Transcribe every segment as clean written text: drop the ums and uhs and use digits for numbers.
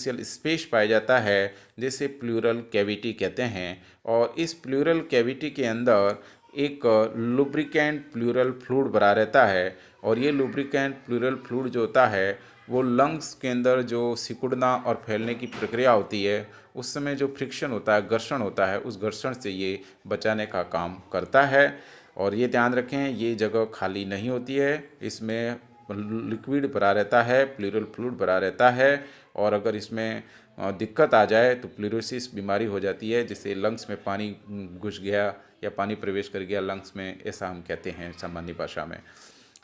Space पाया जाता है जिसे प्लूरल कैविटी कहते हैं। और इस प्लूरल कैविटी के अंदर एक लुब्रिकेंट प्लूरल फ्लूइड भरा रहता है। और ये लुब्रिकेंट प्लूरल फ्लूइड जो होता है वो लंग्स के अंदर जो सिकुड़ना और फैलने की प्रक्रिया होती है उस समय जो फ्रिक्शन होता है, घर्षण होता है, उस घर्षण से ये बचाने का काम करता है। और ये ध्यान रखें, ये जगह खाली नहीं होती है, इसमें लिक्विड भरा रहता है, प्लूरल फ्लूइड भरा रहता है। और अगर इसमें दिक्कत आ जाए तो प्लूरोसिस बीमारी हो जाती है, जिससे लंग्स में पानी घुस गया या पानी प्रवेश कर गया लंग्स में, ऐसा हम कहते हैं सामान्य भाषा में।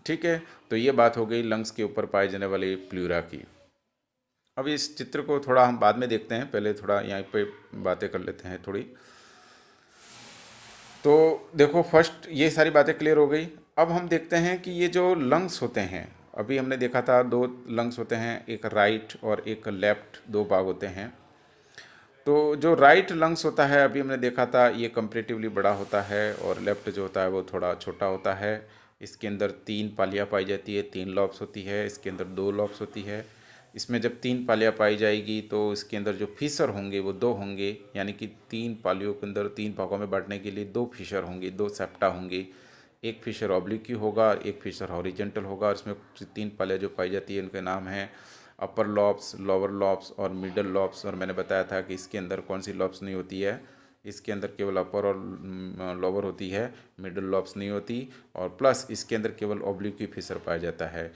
ठीक है, तो ये बात हो गई लंग्स के ऊपर पाए जाने वाले प्लूरा की। अब इस चित्र को थोड़ा हम बाद में देखते हैं, पहले थोड़ा यहाँ पे बातें कर लेते हैं थोड़ी। तो देखो, फर्स्ट ये सारी बातें क्लियर हो गई। अब हम देखते हैं कि ये जो लंग्स होते हैं, अभी हमने देखा था दो लंग्स होते हैं, एक राइट और एक लेफ्ट, दो भाग होते हैं। तो जो राइट लंग्स होता है अभी हमने देखा था ये कंपैरेटिवली बड़ा होता है, और लेफ्ट जो होता है वो थोड़ा छोटा होता है। इसके अंदर 3 पालियाँ पाई जाती है, 3 लॉब्स होती है, इसके अंदर 2 लॉब्स होती है। इसमें जब 3 पालियाँ पाई जाएगी तो इसके अंदर जो फीसर होंगे वो 2 होंगे, यानी कि 3 पालियों के अंदर 3 भागों में बांटने के लिए 2 फीसर होंगे, 2 सेप्टा होंगे। एक फीसर ऑब्लिक होगा, एक फीसर हॉरिजेंटल होगा। और इसमें 3 पालियाँ जो पाई जाती है उनके नाम हैं अपर लॉब्स, लोअर लॉब्स और मिडल लॉब्स। और मैंने बताया था कि इसके अंदर कौन सी लॉब्स नहीं होती है, इसके अंदर केवल अपर और लोअर होती है, मिडल लॉब्स नहीं होती। और प्लस इसके अंदर केवल ऑब्लिक ही फीसर पाया जाता है।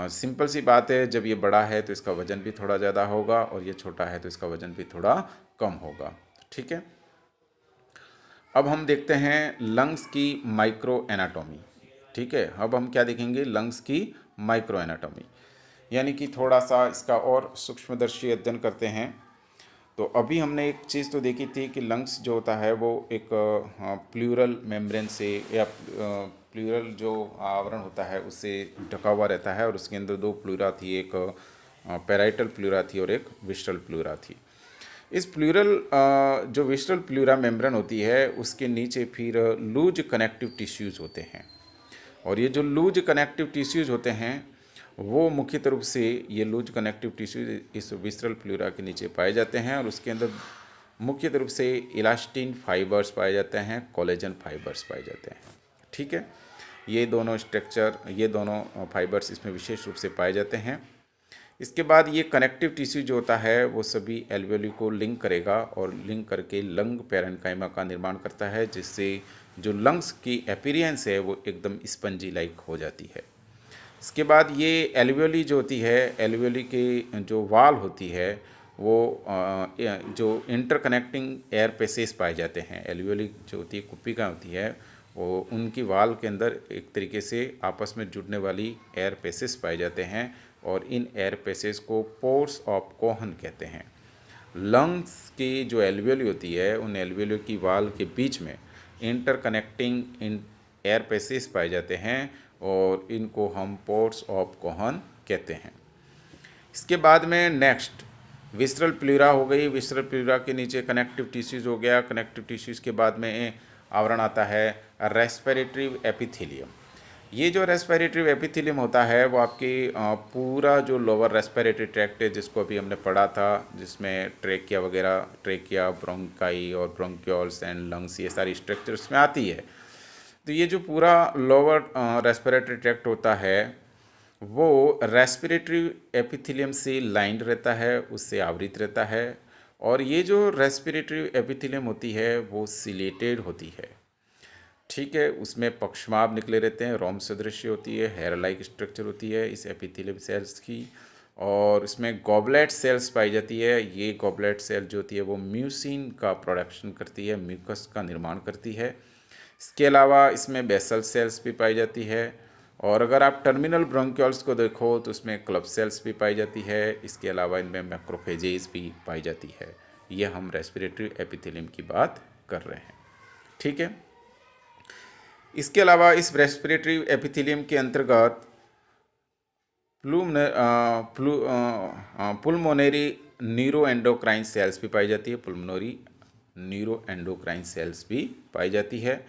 सिंपल सी बात है, जब ये बड़ा है तो इसका वजन भी थोड़ा ज़्यादा होगा, और ये छोटा है तो इसका वजन भी थोड़ा कम होगा। ठीक है, अब हम देखते हैं लंग्स की माइक्रो एनाटॉमी। ठीक है, अब हम क्या देखेंगे, लंग्स की माइक्रो एनाटॉमी, यानी कि थोड़ा सा इसका और सूक्ष्मदर्शी अध्ययन करते हैं। तो अभी हमने एक चीज़ तो देखी थी कि लंग्स जो होता है वो एक प्लूरल मेम्ब्रेन से या प्लूरल जो आवरण होता है उससे ढका हुआ रहता है, और उसके अंदर 2 प्लूरा थी, एक पैराइटल प्लूरा थी और एक विस्ट्रल प्लूरा थी। इस प्लूरल जो विस्ट्रल प्लूरा मेम्ब्रेन होती है उसके नीचे फिर लूज कनेक्टिव टिश्यूज़ होते हैं। और ये जो लूज कनेक्टिव टिश्यूज़ होते हैं वो मुख्य रूप से ये लूज कनेक्टिव टिश्यूज इस विस्ट्रल प्लूरा के नीचे पाए जाते हैं, और उसके अंदर मुख्य रूप से इलास्टिन फाइबर्स पाए जाते हैं, कोलेजन फाइबर्स पाए जाते हैं। ठीक है, ये दोनों स्ट्रक्चर, ये दोनों फाइबर्स इसमें विशेष रूप से पाए जाते हैं। इसके बाद ये कनेक्टिव टिश्यू जो होता है वो सभी एल्वेoli को लिंक करेगा, और लिंक करके लंग पैरेन्काइमा का निर्माण करता है, जिससे जो लंग्स की अपीयरेंस है वो एकदम स्पंजी लाइक हो जाती है। इसके बाद ये एल्वेoli जो होती है, एल्वेoli की जो वाल होती है वो जो इंटरकनेक्टिंग एयर पैसेज पाए जाते हैं। एल्वेoli जो होती है, कुप्पिका होती है, वो उनकी वाल के अंदर एक तरीके से आपस में जुड़ने वाली एयर पैसेज पाए जाते हैं, और इन एयर पैसेज को पोर्स ऑफ कोहन कहते हैं। लंग्स की जो एल्वेoli होती है उन एल्वेoli की वाल के बीच में इंटरकनेक्टिंग इन एयर पैसेज पाए जाते हैं, और इनको हम पोर्ट्स ऑफ कोहन कहते हैं। इसके बाद में नेक्स्ट विस्ट्रल प्लूरा हो गई। विस्ट्रल प्लूरा के नीचे कनेक्टिव टिश्यूज़ हो गया। कनेक्टिव टिश्यूज़ के बाद में आवरण आता है रेस्पिरेटरी एपिथेलियम। ये जो रेस्पिरेटरी एपिथेलियम होता है वो आपकी पूरा जो लोअर रेस्पिरेटरी ट्रैक्ट है, जिसको अभी हमने पढ़ा था, जिसमें ट्रेकिया वगैरह, ट्रेकिया, ब्रोंकाई और ब्रोंक्यूल्स एंड लंग्स, ये सारी स्ट्रक्चर उसमें आती है। तो ये जो पूरा लोअर रेस्पिरेटरी ट्रैक्ट होता है वो रेस्पिरेटरी एपिथेलियम से लाइंड रहता है, उससे आवृत रहता है। और ये जो रेस्पिरेटरी एपिथेलियम होती है वो सिलेटेड होती है। ठीक है, उसमें पक्षमाभ निकले रहते हैं, रोम सदृश्य होती है, हेयर लाइक स्ट्रक्चर होती है इस एपिथेलियम सेल्स की। और इसमें गॉबलेट सेल्स पाई जाती है। ये गॉबलेट सेल जो होती है वो म्यूसिन का प्रोडक्शन करती है, म्यूकस का निर्माण करती है। इसके अलावा इसमें बेसल सेल्स भी पाई जाती है। और अगर आप टर्मिनल ब्रोंक्यूल्स को देखो तो उसमें क्लब सेल्स भी पाई जाती है। इसके अलावा इनमें मैक्रोफेजेस भी पाई जाती है। ये हम रेस्पिरेटरी एपिथेलियम की बात कर रहे हैं। ठीक है, इसके अलावा इस रेस्पिरेटरी एपिथेलियम के अंतर्गत पुल्मोनरी न्यूरो एंडोक्राइन सेल्स भी पाई जाती है। पुल्मोनरी न्यूरो एंडोक्राइन सेल्स भी पाई जाती है।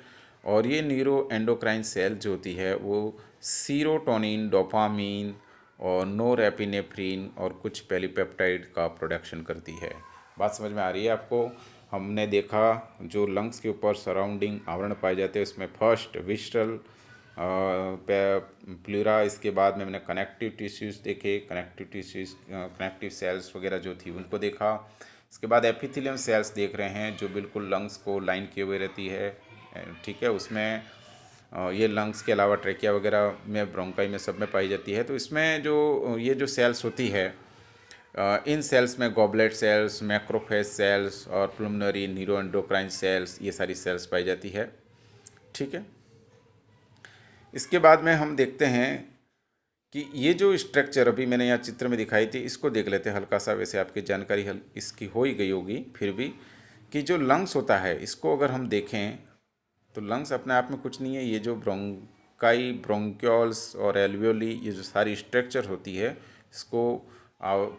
और ये न्यूरो एंडोक्राइन सेल जो होती है वो सीरोटोनिन, डोपामीन और नोरेपिनेफ्रिन और कुछ पॉलीपेप्टाइड का प्रोडक्शन करती है। बात समझ में आ रही है आपको? हमने देखा जो लंग्स के ऊपर सराउंडिंग आवरण पाए जाते हैं उसमें फर्स्ट विस्ट्रल प्लूरा, इसके बाद में हमने कनेक्टिव टिश्यूज़ देखे, कनेक्टिव सेल्स वगैरह जो थी उनको देखा। इसके बाद एपिथेलियम सेल्स देख रहे हैं जो बिल्कुल लंग्स को लाइन किए हुए रहती है, ठीक है। उसमें ये लंग्स के अलावा ट्रेकिया वगैरह में, ब्रोंकाई में, सब में पाई जाती है। तो इसमें जो ये जो सेल्स होती है, इन सेल्स में गॉबलेट सेल्स, मैक्रोफेज सेल्स और प्लुमिनरी न्यूरो एंडोक्राइन सेल्स, ये सारी सेल्स पाई जाती है, ठीक है। इसके बाद में हम देखते हैं कि ये जो स्ट्रक्चर अभी मैंने यहाँ चित्र में दिखाई थी, इसको देख लेते हैं हल्का सा। वैसे आपकी जानकारी इसकी हो ही गई होगी, फिर भी कि जो लंग्स होता है इसको अगर हम देखें तो लंग्स अपने आप में कुछ नहीं है। ये जो ब्रोंकाई, ब्रोंक्योल्स और एल्वियोली, ये जो सारी स्ट्रक्चर होती है, इसको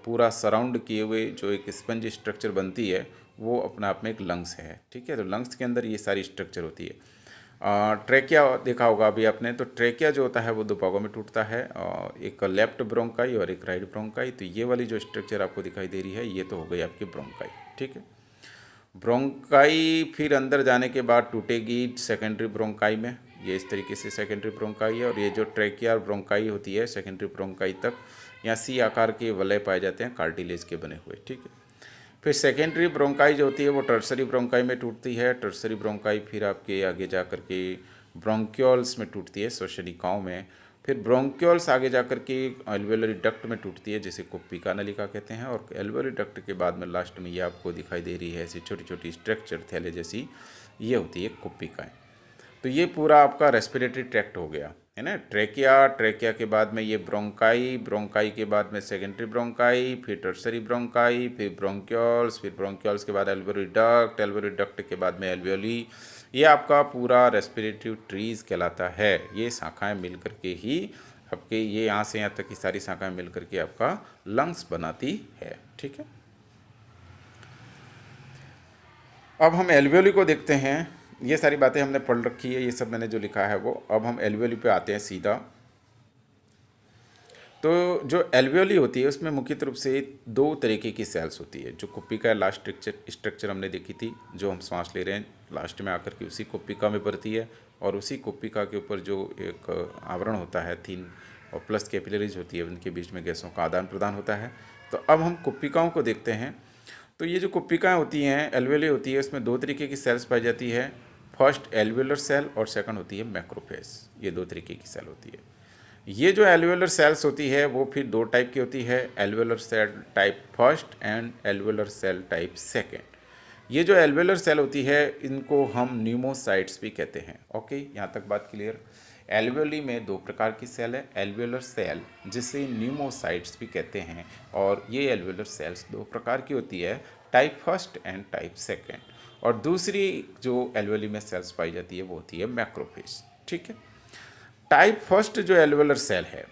पूरा सराउंड किए हुए जो एक स्पंज स्ट्रक्चर बनती है, वो अपने आप में एक लंग्स है, ठीक है। तो लंग्स के अंदर ये सारी स्ट्रक्चर होती है। ट्रेकिया देखा होगा अभी आपने, तो ट्रेकिया जो होता है वो दो भागों में टूटता है, एक लेफ्ट ब्रोंकाई और एक राइट ब्रोंकाई। तो ये वाली जो स्ट्रक्चर आपको दिखाई दे रही है, ये तो हो गई आपकी ब्रोंकाई, ठीक है। ब्रोंकाई फिर अंदर जाने के बाद टूटेगी सेकेंडरी ब्रोंकाई में, ये इस तरीके से सेकेंडरी ब्रोंकाई है। और ये जो ट्रेकिया ब्रोंकाई होती है सेकेंडरी ब्रोंकाई तक, यहाँ सी आकार के वलय पाए जाते हैं कार्टिलेज के बने हुए, ठीक है। फिर सेकेंडरी ब्रोंकाई जो होती है वो टर्सरी ब्रोंकाई में टूटती है। टर्सरी ब्रोंकाई फिर आपके आगे जा कर के ब्रोंक्योल्स में टूटती है, श्वसनिकाओं में। फिर ब्रोंक्योल्स आगे जा कर के एल्वेलरी डक्ट में टूटती है, जिसे कुप्पिका नलिका कहते हैं। और एल्वेलरी डक्ट के बाद में लास्ट में ये आपको दिखाई दे रही है ऐसी छोटी छोटी स्ट्रक्चर थैले जैसी, ये होती है कुप्पिकाएँ। तो ये पूरा आपका रेस्पिरेटरी ट्रैक्ट हो गया, है ना। ट्रेकिया, ट्रेकिया के बाद में ये ब्रोंकाई, ब्रोंकाई के बाद में सेकेंडरी ब्रोंकाई, फिर टर्सरी ब्रोंकाई, फिर ब्रोंक्योल्स, फिर ब्रोंक्योल्स के बाद एल्वेलरी डक्ट, एल्वेलरी डक्ट के बाद में एल्वेली। ये आपका पूरा रेस्पिरेटरी ट्रीज कहलाता है। ये शाखाएं मिल करके ही आपके ये यहाँ से यहाँ तक की सारी शाखाएं मिल करके आपका लंग्स बनाती है, ठीक है। अब हम एल्वेली को देखते हैं। ये सारी बातें हमने पढ़ रखी है, ये सब मैंने जो लिखा है वो। अब हम एल्वेली पे आते हैं सीधा। तो जो एल्वेली होती है उसमें मुख्य रूप से दो तरीके की सेल्स होती है। जो कुप्पिका लास्ट स्ट्रक्चर हमने देखी थी, जो हम सांस ले रहे हैं लास्ट में आकर के उसी कुप्पिका में भरती है। और उसी कुप्पिका के ऊपर जो एक आवरण होता है थिन और प्लस कैपिलरीज होती है, उनके बीच में गैसों का आदान प्रदान होता है। तो अब हम कुप्पिकाओं को देखते हैं। तो ये जो कुप्पिकाएँ होती हैं, एल्वेली होती है, उसमें दो तरीके की सेल्स पाई जाती है। फर्स्ट एल्वेलर सेल और सेकंड होती है मैक्रोफेज। ये दो तरीके की सेल होती है। ये जो एल्वेलर सेल्स होती है वो फिर दो टाइप की होती है, alveolar cell type first and alveolar cell type second. ये जो एल्वेलर सेल होती है इनको हम न्यूमोसाइट्स भी कहते हैं। ओके, यहाँ तक बात क्लियर। एल्वेली में दो प्रकार की सेल है, एल्वेलर सेल जिसे न्यूमोसाइट्स भी कहते हैं। और ये एल्वेलर सेल्स दो प्रकार की होती है, type first and type second. और दूसरी जो एल्वेली में सेल्स पाई जाती है वो होती है मैक्रोफेज, ठीक है। टाइप फर्स्ट जो एल्वेलर सेल है,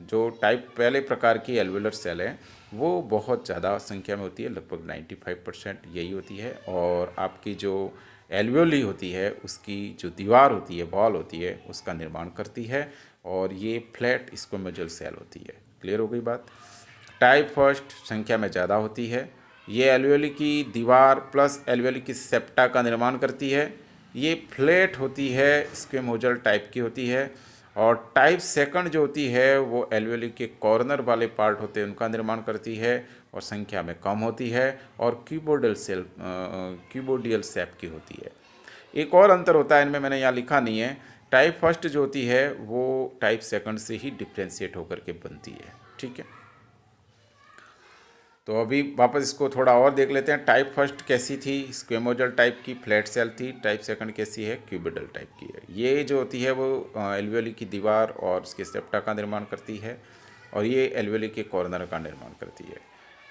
जो टाइप पहले प्रकार की एल्वेलर सेल है, वो बहुत ज़्यादा संख्या में होती है, लगभग 95% यही होती है। और आपकी जो एल्वेली होती है उसकी जो दीवार होती है, वॉल होती है, उसका निर्माण करती है। और ये फ्लैट स्क्वेमोजल सेल होती है। क्लियर हो गई बात। टाइप फर्स्ट संख्या में ज़्यादा होती है, ये एल्वेली की दीवार प्लस एल्वेली की सेप्टा का निर्माण करती है। ये फ्लैट होती है, स्क्वेमोजल टाइप की होती है। और टाइप सेकंड जो होती है वो एल्वेली के कॉर्नर वाले पार्ट होते हैं उनका निर्माण करती है और संख्या में कम होती है और क्यूबोडियल शेप की होती है। एक और अंतर होता है इनमें, मैंने यहाँ लिखा नहीं है। टाइप फर्स्ट जो होती है वो टाइप सेकंड से ही डिफ्रेंशिएट होकर के बनती है, ठीक है। तो अभी वापस इसको थोड़ा और देख लेते हैं। टाइप फर्स्ट कैसी थी, स्क्वेमोजल टाइप की फ्लैट सेल थी। टाइप सेकंड कैसी है, क्यूबिडल टाइप की है। ये जो होती है वो एल्वेली की दीवार और उसके सेप्टा का निर्माण करती है और ये एल्वेली के कॉर्नर का निर्माण करती है।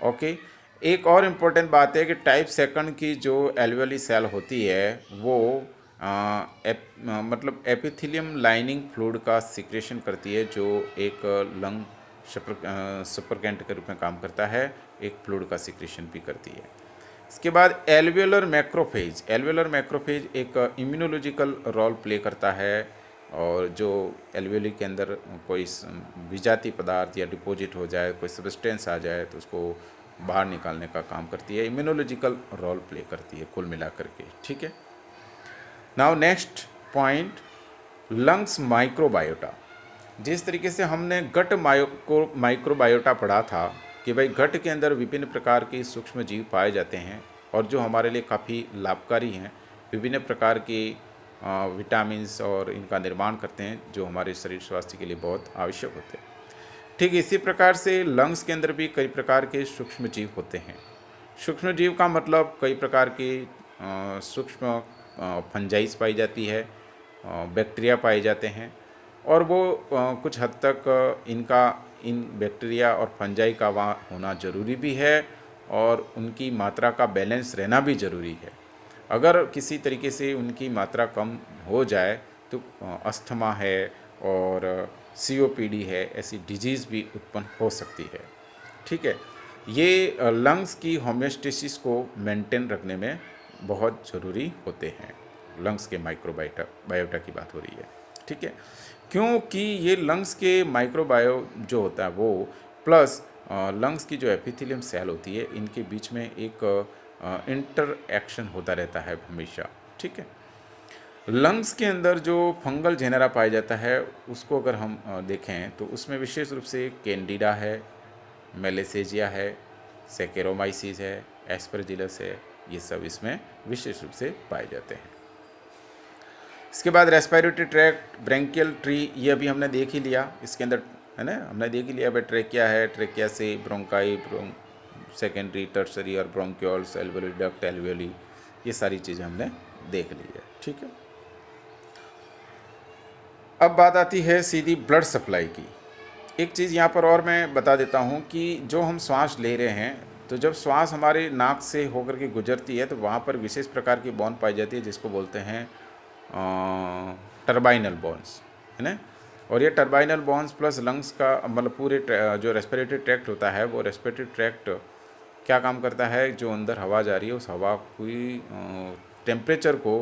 ओके, एक और इम्पोर्टेंट बात है कि टाइप सेकंड की जो एल्वेली सेल होती है वो मतलब एपिथेलियम लाइनिंग फ्लूइड का सिक्रेशन करती है, जो एक लंग सुपरकेंट के रूप में काम करता है, एक फ्लूइड का सिक्रेशन भी करती है। इसके बाद एल्वेलर मैक्रोफेज। एल्वेलर मैक्रोफेज एक इम्यूनोलॉजिकल रोल प्ले करता है और जो एल्वियोली के अंदर कोई विजातीय पदार्थ या डिपॉजिट हो जाए, कोई सब्सटेंस आ जाए तो उसको बाहर निकालने का काम करती है, इम्यूनोलॉजिकल रोल प्ले करती है कुल मिलाकर के। ठीक है। Now next point, lungs microbiota. जिस तरीके से हमने गट माइक्रोबायोटा पढ़ा था कि भाई गट के अंदर विभिन्न प्रकार के सूक्ष्म जीव पाए जाते हैं और जो हमारे लिए काफ़ी लाभकारी हैं, विभिन्न प्रकार के विटामिन्स और इनका निर्माण करते हैं जो हमारे शरीर स्वास्थ्य के लिए बहुत आवश्यक होते हैं। ठीक इसी प्रकार से लंग्स के अंदर भी कई प्रकार के सूक्ष्म जीव होते हैं। सूक्ष्म जीव का मतलब कई प्रकार के सूक्ष्म फंजाइस पाई जाती है, बैक्टीरिया पाए जाते हैं और वो कुछ हद तक इन बैक्टीरिया और फंजाई का वहाँ होना ज़रूरी भी है और उनकी मात्रा का बैलेंस रहना भी ज़रूरी है। अगर किसी तरीके से उनकी मात्रा कम हो जाए तो अस्थमा है और COPD है, ऐसी डिजीज़ भी उत्पन्न हो सकती है। ठीक है। ये लंग्स की होम्योस्टेसिस को मेंटेन रखने में बहुत ज़रूरी होते हैं। लंग्स के माइक्रोबायोटा की बात हो रही है। ठीक है। क्योंकि ये लंग्स के माइक्रोबायो जो होता है वो प्लस लंग्स की जो एपिथेलियम सेल होती है, इनके बीच में एक इंटरएक्शन होता रहता है हमेशा। ठीक है। लंग्स के अंदर जो फंगल जेनेरा पाया जाता है उसको अगर हम देखें तो उसमें विशेष रूप से कैंडिडा है, मेलेसेजिया है, सेकेरोमाइसिस है, एस्परजिलस है, ये सब इसमें विशेष रूप से पाए जाते हैं। इसके बाद रेस्पिरेटरी ट्रैक्ट, ब्रेंकियल ट्री, ये अभी हमने देख ही लिया इसके अंदर, है ना, हमने देख ही लिया भाई ट्रेकिया है, ट्रेकिया से ब्रोंकाई, सेकेंडरी, टर्सरी और ब्रोंक्यूल्स, एल्वियोली डक्ट, एल्वियोली, ये सारी चीज़ें हमने देख ली है। ठीक है। अब बात आती है सीधी ब्लड सप्लाई की। एक चीज़ यहाँ पर और मैं बता देता हूँ कि जो हम श्वास ले रहे हैं तो जब श्वास हमारे नाक से होकर के गुजरती है तो वहाँ पर विशेष प्रकार की बॉन्ड पाई जाती है जिसको बोलते हैं टर्बाइनल बॉन्ड्स, है ना। और ये टर्बाइनल बॉन्ड्स प्लस लंग्स का मतलब पूरे जो रेस्पिरेटरी ट्रैक्ट होता है वो रेस्पिरेटरी ट्रैक्ट क्या काम करता है, जो अंदर हवा जा रही है उस हवा की टेम्परेचर को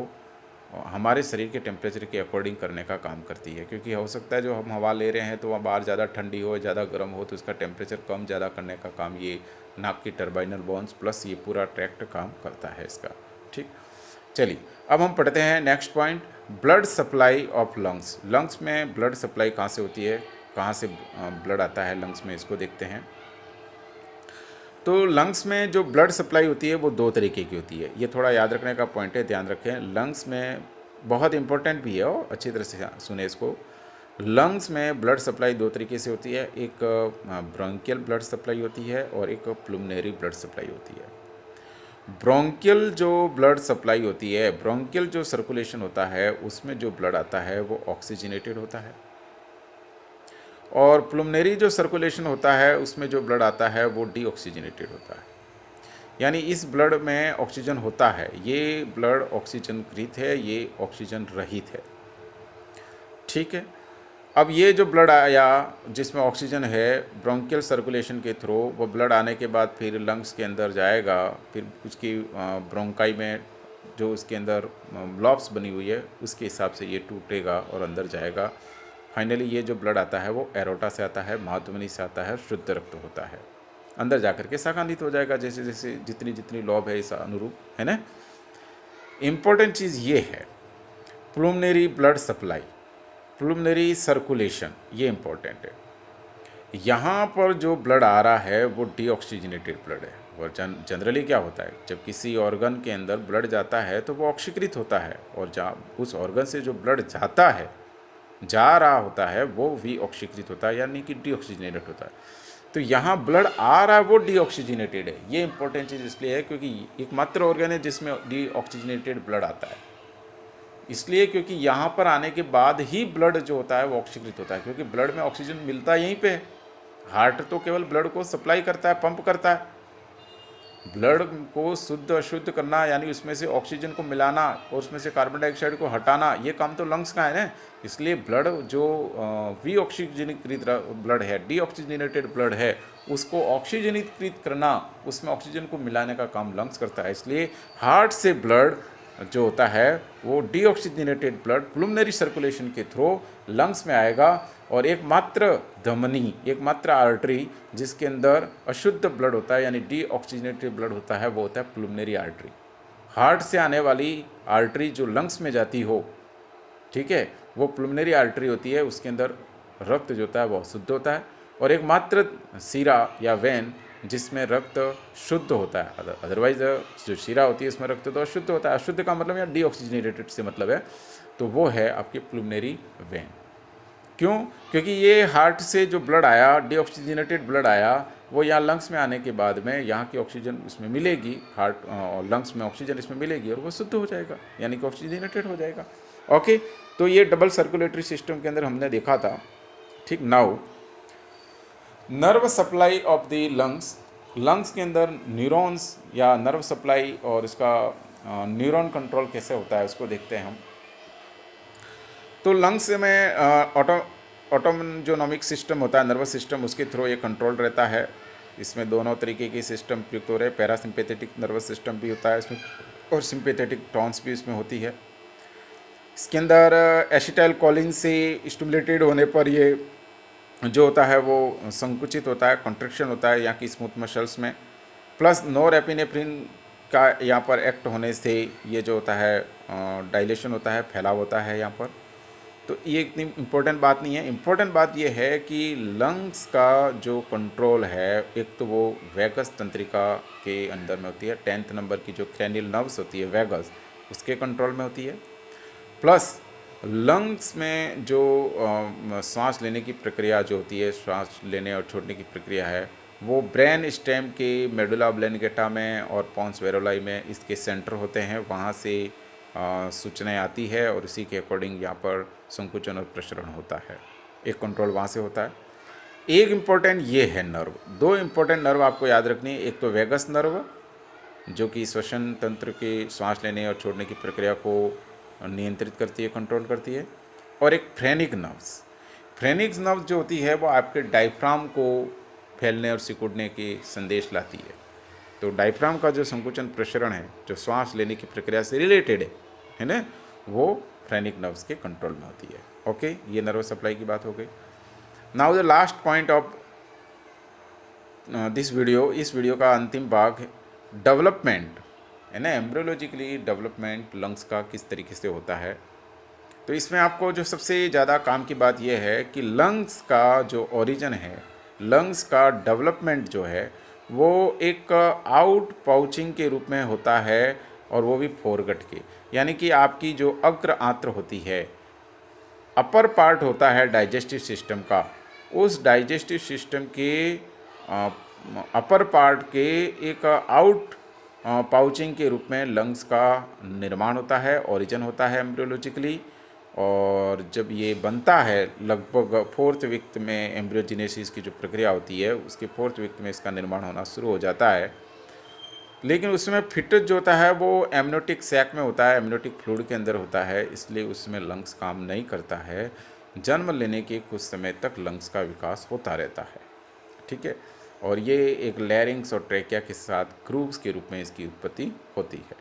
हमारे शरीर के टेम्परेचर के अकॉर्डिंग करने का काम करती है। क्योंकि हो सकता है जो हम हवा ले रहे हैं तो वहाँ बाहर ज़्यादा ठंडी हो, ज़्यादा गर्म हो, तो इसका टेम्परेचर कम ज़्यादा करने का काम ये नाक की टर्बाइनल बॉन्ड्स प्लस ये पूरा ट्रैक्ट काम करता है इसका। ठीक। चलिए अब हम पढ़ते हैं next point, blood supply of lungs. Lungs में ब्लड सप्लाई कहाँ से होती है, कहाँ से ब्लड आता है लंग्स में, इसको देखते हैं। तो लंग्स में जो ब्लड सप्लाई होती है वो दो तरीके की होती है, ये थोड़ा याद रखने का पॉइंट है, ध्यान रखें। लंग्स में बहुत इंपॉर्टेंट भी है और अच्छी तरह से सुने इसको। लंग्स में ब्लड सप्लाई दो तरीके से होती है, एक ब्रोंकियल ब्लड सप्लाई होती है और एक प्लुमनरी ब्लड सप्लाई होती है। ब्रोंकियल जो ब्लड सप्लाई होती है, ब्रोंकियल जो सर्कुलेशन होता है उसमें जो ब्लड आता है वो ऑक्सीजनेटेड होता है और प्लुमनरी जो सर्कुलेशन होता है उसमें जो ब्लड आता है वो डीऑक्सीजनेटेड होता है। यानी इस ब्लड में ऑक्सीजन होता है, ये ब्लड ऑक्सीजन कृत है, ये ऑक्सीजन रहित है। ठीक है। अब ये जो ब्लड आया जिसमें ऑक्सीजन है, ब्रोंकियल सर्कुलेशन के थ्रू वो ब्लड आने के बाद फिर लंग्स के अंदर जाएगा, फिर उसकी ब्रोंकाई में जो उसके अंदर ब्लॉब्स बनी हुई है उसके हिसाब से ये टूटेगा और अंदर जाएगा। फाइनली ये जो ब्लड आता है वो एरोटा से आता है, माधुमनी से आता है, शुद्ध रक्त होता है, अंदर जाकर के शाखान्वित हो जाएगा जैसे जैसे जितनी जितनी लॉब है इस अनुरूप, है ना। इम्पोर्टेंट चीज़ ये है प्लुमनरी ब्लड सप्लाई, प्लुमनरी सर्कुलेशन, ये इम्पोर्टेंट है। यहाँ पर जो ब्लड आ रहा है वो डीऑक्सीजनेटेड ब्लड है। और जनरली क्या होता है, जब किसी ऑर्गन के अंदर ब्लड जाता है तो वो ऑक्सीकृत होता है और जहाँ उस ऑर्गन से जो ब्लड जाता है, जा रहा होता है, वो भी ऑक्सीकृत होता है यानी कि डीऑक्सीजनेटेड होता है। तो यहाँ ब्लड आ रहा है वो डीऑक्सीजनेटेड है। ये इंपॉर्टेंट चीज़ इसलिए है क्योंकि एकमात्र ऑर्गन है जिसमें डीऑक्सीजनेटेड ब्लड आता है, इसलिए क्योंकि यहाँ पर आने के बाद ही ब्लड जो होता है वो ऑक्सीकृत होता है, क्योंकि ब्लड में ऑक्सीजन मिलता यहीं पे है। हार्ट तो केवल ब्लड को सप्लाई करता है, पंप करता है। ब्लड को शुद्ध अशुद्ध करना यानी उसमें से ऑक्सीजन को मिलाना और उसमें से कार्बन डाइऑक्साइड को हटाना, ये काम तो लंग्स का है ना। इसलिए ब्लड जो वी ऑक्सीजनीकृत ब्लड है, डीऑक्सीजनेटेड ब्लड है, उसको ऑक्सीजनीकृत करना, उसमें ऑक्सीजन को मिलाने का काम लंग्स करता है। इसलिए हार्ट से ब्लड जो होता है वो डीऑक्सीजनेटेड ब्लड प्लुमनरी सर्कुलेशन के थ्रू लंग्स में आएगा, और एकमात्र धमनी, एकमात्र आर्टरी जिसके अंदर अशुद्ध ब्लड होता है यानी डीऑक्सीजनेटेड ब्लड होता है वो होता है प्लुमनरी आर्टरी। हार्ट से आने वाली आर्टरी जो लंग्स में जाती हो, ठीक है, वो प्लुमनरी आर्टरी होती है, उसके अंदर रक्त जो होता है वो शुद्ध होता है, और एकमात्र सीरा या वेन जिसमें रक्त शुद्ध होता है। अदरवाइज जो शीरा होती है इसमें रक्त तो अशुद्ध होता है। अशुद्ध का मतलब यहाँ डीऑक्सीजनेटेड से मतलब है, तो वो है आपकी प्लुमनरी वेन। क्यों? क्योंकि ये हार्ट से जो ब्लड आया, डीऑक्सीजनेटेड ब्लड आया, वो यहाँ लंग्स में आने के बाद में यहाँ की ऑक्सीजन इसमें मिलेगी, हार्ट और लंग्स में ऑक्सीजन इसमें मिलेगी और वो शुद्ध हो जाएगा, यानी कि ऑक्सीजनेटेड हो जाएगा। ओके, तो ये डबल सर्कुलेटरी सिस्टम के अंदर हमने देखा था। ठीक, now nerve supply of the lungs. Lungs के अंदर न्यूरॉन्स या नर्व सप्लाई और इसका न्यूरॉन कंट्रोल कैसे होता है उसको देखते हैं हम। तो लंग्स में ऑटोनोमिक सिस्टम होता है, नर्वस सिस्टम, उसके थ्रू ये कंट्रोल रहता है। इसमें दोनों तरीके के सिस्टम प्रयुक्त हो रहे हैं, पैरासिम्पेथेटिक नर्वस सिस्टम भी होता है इसमें और सिम्पेथेटिक टॉन्स भी इसमें होती है। इसके अंदर एसिटाइल कोलिन से स्टिमुलेटेड होने पर ये जो होता है वो संकुचित होता है, कॉन्ट्रैक्शन होता है यहाँ की स्मूथ मसल्स में, प्लस नोरेपिनेफ्रिन का यहाँ पर एक्ट होने से ये जो होता है डायलेशन होता है, फैलाव होता है यहाँ पर। तो ये इतनी इम्पोर्टेंट बात नहीं है। इम्पोर्टेंट बात ये है कि लंग्स का जो कंट्रोल है, एक तो वो वैगस तंत्रिका के अंदर में होती है, 10th नंबर की जो क्रैनियल नर्व्स होती है वैगस, उसके कंट्रोल में होती है। प्लस लंग्स में जो सांस लेने की प्रक्रिया जो होती है, सांस लेने और छोड़ने की प्रक्रिया है, वो ब्रेन स्टेम के मेडुला ऑब्लंगेटा में और पॉन्स वेरोलाई में इसके सेंटर होते हैं, वहाँ से सूचनाएं आती है और इसी के अकॉर्डिंग यहाँ पर संकुचन और प्रसरण होता है। एक कंट्रोल वहाँ से होता है। एक इम्पोर्टेंट ये है नर्व, दो इम्पोर्टेंट नर्व आपको याद रखनी है। एक तो वेगस नर्व जो कि श्वसन तंत्र के सांस लेने और छोड़ने की प्रक्रिया को नियंत्रित करती है, कंट्रोल करती है, और एक फ्रेनिक नर्व्स। फ्रेनिक नर्व जो होती है वो आपके डायफ्राम को फैलने और सिकुड़ने के संदेश लाती है। तो डायफ्राम का जो संकुचन प्रसरण है, जो श्वास लेने की प्रक्रिया से रिलेटेड है ना, वो फ्रेनिक नर्व्स के कंट्रोल में होती है। ओके, ये नर्व सप्लाई की बात हो गई। Now the last point of this video, इस वीडियो का अंतिम भाग है डेवलपमेंट, है ना, एम्ब्रियोलॉजिकली डेवलपमेंट लंग्स का किस तरीके से होता है। तो इसमें आपको जो सबसे ज़्यादा काम की बात यह है कि लंग्स का जो ओरिजिन है, लंग्स का डेवलपमेंट जो है वो एक आउट पाउचिंग के रूप में होता है, और वो भी फोरगट के, यानी कि आपकी जो अग्र आंत्र होती है, अपर पार्ट होता है डाइजेस्टिव सिस्टम का, उस डाइजेस्टिव सिस्टम के अपर पार्ट के एक आउट पाउचिंग के रूप में लंग्स का निर्माण होता है, ओरिजिन होता है एम्ब्रियोलॉजिकली। और जब ये बनता है लगभग 4th वीक में, एम्ब्रियोजेनेसिस की जो प्रक्रिया होती है उसके 4th वीक में इसका निर्माण होना शुरू हो जाता है। लेकिन उसमें फिटस जो होता है वो एमनियोटिक सैक में होता है, एमनियोटिक फ्लूइड के अंदर होता है, इसलिए उसमें लंग्स काम नहीं करता है। जन्म लेने के कुछ समय तक लंग्स का विकास होता रहता है, ठीक है। और ये एक लैरिंग्स और ट्रेकिया के साथ ग्रूव्स के रूप में इसकी उत्पत्ति होती है,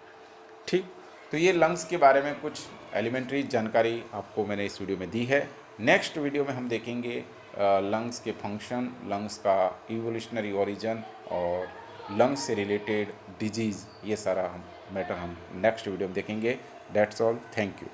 ठीक। तो ये लंग्स के बारे में कुछ एलिमेंट्री जानकारी आपको मैंने इस वीडियो में दी है। नेक्स्ट वीडियो में हम देखेंगे लंग्स के फंक्शन, लंग्स का इवोल्यूशनरी ओरिजिन और लंग्स से रिलेटेड डिजीज़, ये सारा हम मैटर हम नेक्स्ट वीडियो में देखेंगे। That's all, thank you.